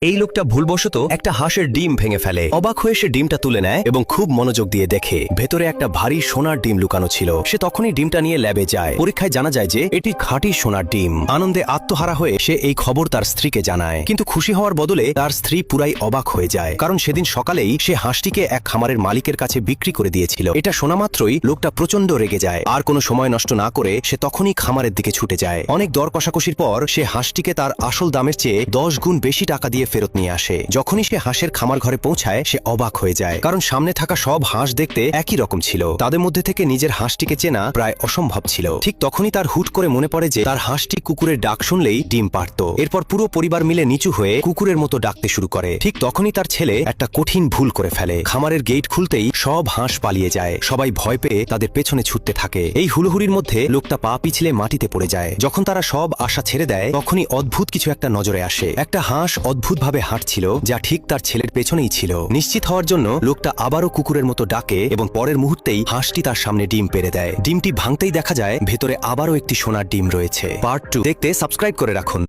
এই লোকটা ভুলবশত একটা হাঁসের ডিম ভেঙে ফেলে। অবাক হয়ে সে ডিমটা তুলে নেয় এবং খুব মনোযোগ দিয়ে দেখে ভেতরে একটা ভারী সোনার ডিম লুকানো ছিল। সে তখনই ডিমটা নিয়ে ল্যাবে যায়। পরীক্ষায় জানা যায় যে এটি খাঁটি সোনার ডিম। আনন্দে আত্মহারা হয়ে সে এই খবর তার স্ত্রীকে জানায়, কিন্তু খুশি হওয়ার বদলে তার স্ত্রী পুরাই অবাক হয়ে যায়, কারণ সেদিন সকালেই সে হাঁসটিকে এক খামারের মালিকের কাছে বিক্রি করে দিয়েছিল। এটা শোনা মাত্রই লোকটা প্রচন্ড রেগে যায়। আর কোনো সময় নষ্ট না করে সে তখনই খামারের দিকে ছুটে যায়। অনেক দর কষাকষির পর সে হাঁসটিকে তার আসল দামের চেয়ে 10 গুণ বেশি টাকা দিয়ে ফেরত নিয়ে আসে। যখনই সে হাঁসের খামার ঘরে পৌঁছায় সে অবাক হয়ে যায়, কারণ সামনে থাকা সব হাঁস দেখতে একই রকম ছিল। তাদের মধ্যে থেকে নিজের হাঁসটিকে চেনা প্রায় অসম্ভব ছিল। ঠিক তখনই তার হুট করে মনে পড়ে যে তার হাঁসটি কুকুরের ডাক শুনলেই ডিম পারত। এরপর পুরো পরিবার মিলে নিচু হয়ে কুকুরের মতো ডাকতে শুরু করে। ঠিক তখনই তার ছেলে একটা কঠিন ভুল করে ফেলে। খামারের গেট খুলতেই সব হাঁস পালিয়ে যায়। সবাই ভয় পেয়ে তাদের পেছনে ছুটতে থাকে। এই হুড়োহুড়ির মধ্যে লোকটা পা পিছলে মাটিতে পড়ে যায়। যখন তারা সব আশা ছেড়ে দেয় তখনই অদ্ভুত কিছু একটা নজরে আসে। একটা হাঁস অদ্ভুতভাবে হাঁটছিল, যা ঠিক তার ছেলের পেছনেই ছিল। নিশ্চিত হওয়ার জন্য লোকটা আবারও কুকুরের মতো ডাকে এবং পরের মুহূর্তেই হাঁসটি তার সামনে ডিম পেড়ে দেয়। ডিমটি ভাঙতেই দেখা যায় ভেতরে আবারও একটি সোনার ডিম রয়েছে। পার্ট 2 দেখতে সাবস্ক্রাইব করে রাখুন।